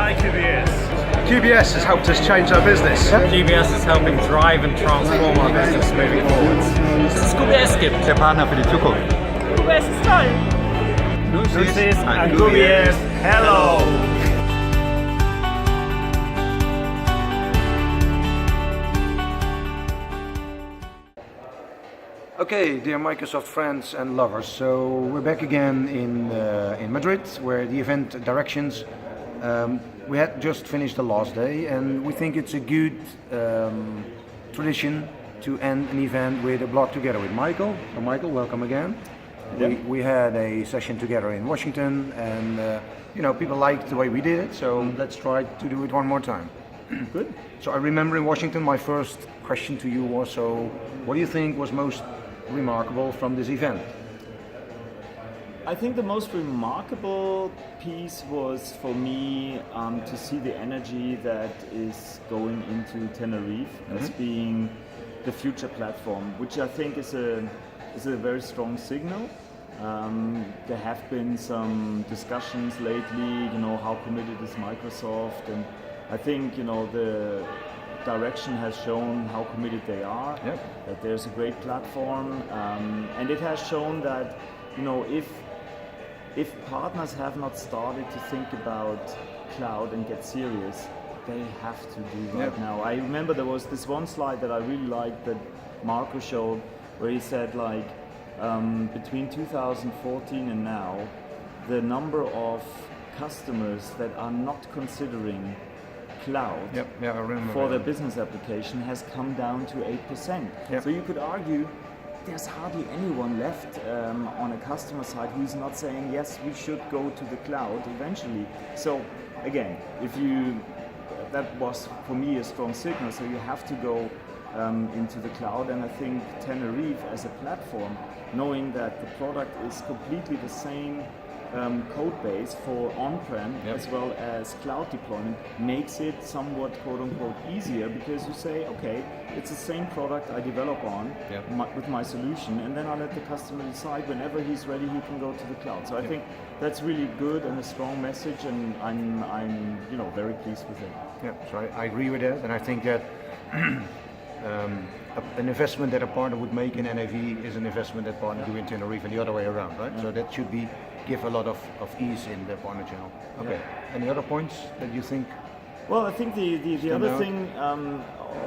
like QBS. QBS has helped us change our business. QBS is helping drive and transform our business moving forwards. Das ist QBS gibt. Der Partner für die Zukunft. QBS ist toll. This is QBS. Hello. Okay, dear Microsoft friends and lovers, so we're back again in Madrid, where the event Directions. We had just finished the last day, and we think it's a good tradition to end an event with a blog together with Michael. So Michael, welcome again. Yeah. We had a session together in Washington, and people liked the way we did it, so let's try to do it one more time. Good. So I remember in Washington, my first question to you was, so what do you think was most remarkable from this event? I think the most remarkable piece was for me to see the energy that is going into Tenerife as being the future platform, which I think is a very strong signal. There have been some discussions lately, how committed is Microsoft, and I think the Direction has shown how committed they are, that there's a great platform, and it has shown that if partners have not started to think about cloud and get serious, they have to do right now. I remember there was this one slide that I really liked that Marco showed, where he said between 2014 and now, the number of customers that are not considering cloud for their business application has come down to 8%. So you could argue there's hardly anyone left on a customer side who's not saying, yes, we should go to the cloud eventually. So again, that was for me a strong signal, so you have to go into the cloud, and I think Tenerife as a platform, knowing that the product is completely the same code base for on-prem as well as cloud deployment, makes it somewhat quote-unquote easier, because you say, okay, it's the same product I develop on with my solution, and then I let the customer decide whenever he's ready he can go to the cloud. So I think that's really good and a strong message, and I'm very pleased with it. Yeah, so I agree with that, and I think that an investment that a partner would make in NAV is an investment that partner do in Tenerife, and the other way around, right? So that should give a lot of ease in the partner channel. Okay. Any other points that you think? Well, I think the other thing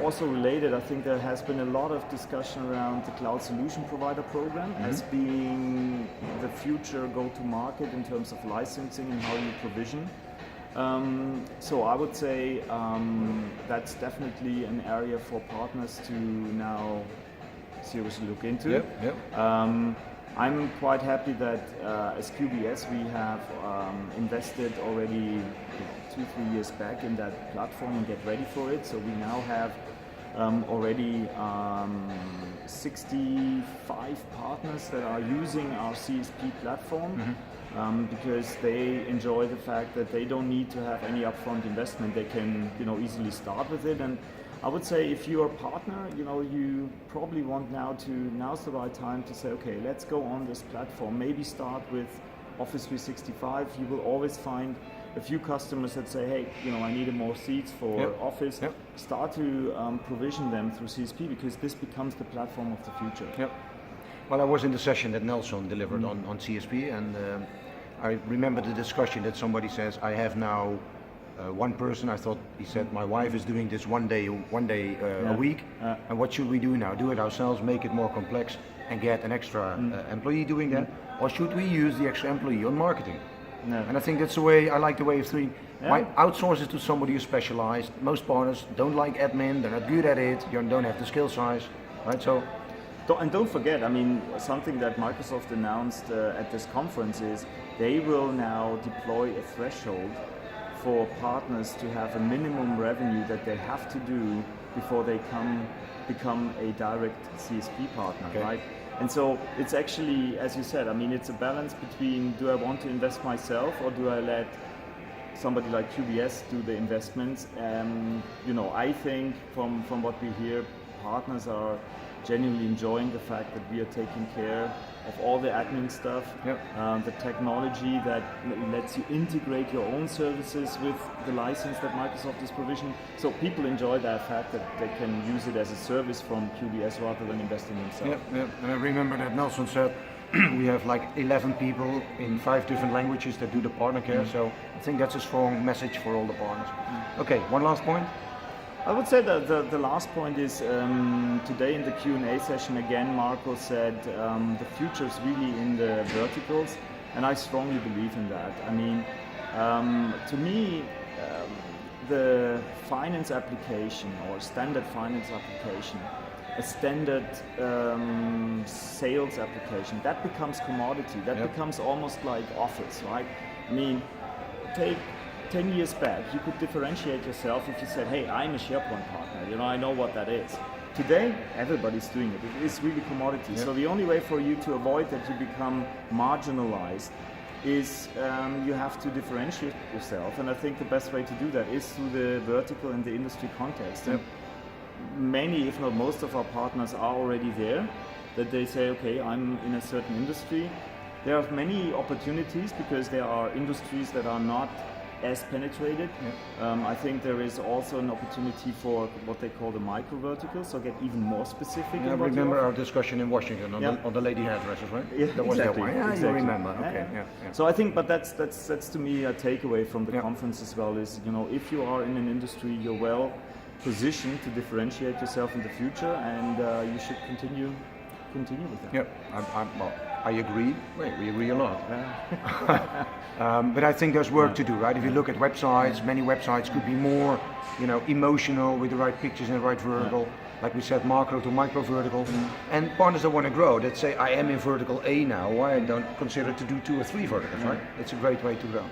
also related, I think there has been a lot of discussion around the cloud solution provider program as being the future go-to-market in terms of licensing and how you provision. So I would say that's definitely an area for partners to now seriously look into. I'm quite happy that as QBS we have invested already 2-3 years back in that platform and get ready for it. So we now have already 65 partners that are using our CSP platform. Because they enjoy the fact that they don't need to have any upfront investment. They can, easily start with it. And I would say if you're a partner, you probably want now's the right time to say, okay, let's go on this platform. Maybe start with Office 365. You will always find a few customers that say, hey, I need more seats for Office. Start to provision them through CSP, because this becomes the platform of the future. Well, I was in the session that Nelson delivered on CSP, and I remember the discussion that somebody says, I have now one person. I thought he said, my wife is doing this one day a week, and what should we do now? Do it ourselves, make it more complex, and get an extra employee doing that, or should we use the extra employee on marketing? And I think that's the way I like the way of thinking. Outsource it to somebody who's specialized. Most partners don't like admin; they're not good at it. You don't have the skill size, right? So. And don't forget, something that Microsoft announced at this conference is they will now deploy a threshold for partners to have a minimum revenue that they have to do before they become a direct CSP partner, right? And so it's actually, as you said, it's a balance between, do I want to invest myself, or do I let somebody like QBS do the investments? I think from what we hear, partners are genuinely enjoying the fact that we are taking care of all the admin stuff, the technology that lets you integrate your own services with the license that Microsoft is provisioning. So people enjoy that fact that they can use it as a service from QBS rather than investing themselves. And I remember that Nelson said we have like 11 people in 5 different languages that do the partner care. So I think that's a strong message for all the partners. Okay, one last point. I would say that the last point is today in the Q&A session again, Marco said the future is really in the verticals, and I strongly believe in that. I mean, to me, the finance application or standard finance application, a standard sales application, that becomes commodity. That becomes almost like Office, right? I mean, take 10 years back, you could differentiate yourself if you said, hey, I'm a SharePoint partner, you know, I know what that is. Today, everybody's doing it. It is really commodity. So the only way for you to avoid that you become marginalized is you have to differentiate yourself. And I think the best way to do that is through the vertical and the industry context. And many, if not most of our partners are already there, that they say, okay, I'm in a certain industry. There are many opportunities because there are industries that are not as penetrated. I think there is also an opportunity for what they call the micro verticals, so get even more specific. I remember our discussion in Washington on the lady hairdressers, right? That was that one. Yeah, you remember. Okay. So I think, but that's to me a takeaway from the conference as well. Is, you know, if you are in an industry, you're well positioned to differentiate yourself in the future, and you should continue with that. I agree. We agree a lot. But I think there's work to do, right? If you look at websites, many websites could be more, you know, emotional with the right pictures and the right vertical. Like we said, macro to micro vertical. And partners that want to grow, that say, I am in vertical A now, why I don't consider to do 2 or 3 verticals, right? It's a great way to go.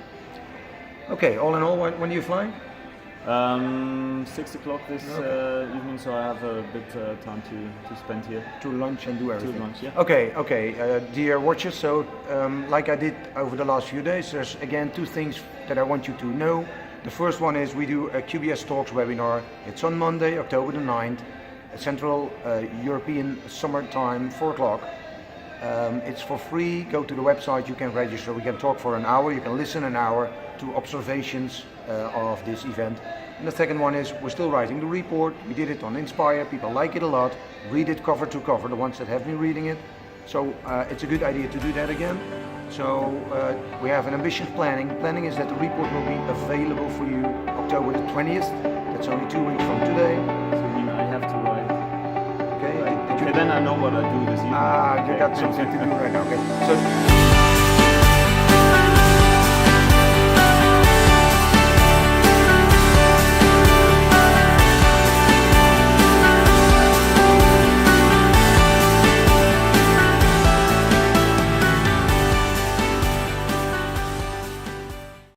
Okay, all in all, when do you fly? 6 o'clock this evening, so I have a bit time to spend here. To lunch and do everything. To lunch, yeah. Okay, dear watchers, so like I did over the last few days, there's again 2 things that I want you to know. The first one is we do a QBS Talks webinar. It's on Monday, October the 9th, Central European Summertime, 4 o'clock. It's for free. Go to the website, you can register. We can talk for an hour, you can listen an hour to observations of this event. And the second one is we're still writing the report. We did it on Inspire. People like it a lot. Read it cover to cover, the ones that have been reading it. So it's a good idea to do that again. So we have an ambitious planning. Planning is that the report will be available for you October the 20th. That's only 2 weeks from today. So you mean I have to write? Okay. Okay, then I know what I do this evening. You got something to do right now. Okay. So.